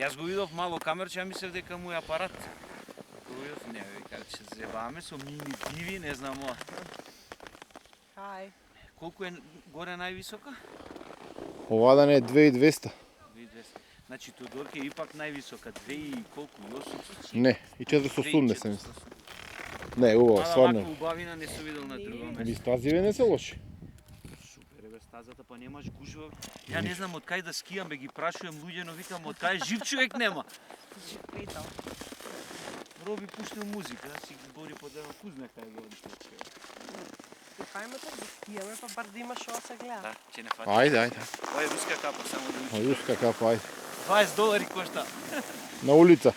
Јас го видов мало камерче, ја мислев дека му е апарат. Не, вика, ќе се зебаваме со мини диви, не знам ова. Хај. Колку е горе највисока? Ова да не е 2200. 2200. Значи Тодорке е ипак највисока, 2 и колку, 800? Не, и 480 мислам. Не, убаво, стварно. Мада убавина не се видел на друго место. Ми стазиве не се лоши. Супер, бе, стазата па немаш гужва. Ја не знам од кај да скијам, бе ги прашувам луѓе, но викам од кај жив човек нема. Питал. Роби пуштил музика, да си ги бори по дева, кузна кај го оди. Хајме да скијаме, па бар да има шо да се гледа. Да, ќе не фати. Ајде. Ова е руска капа, само да учи. Руска капа, ајде. $20 кошта. На улица.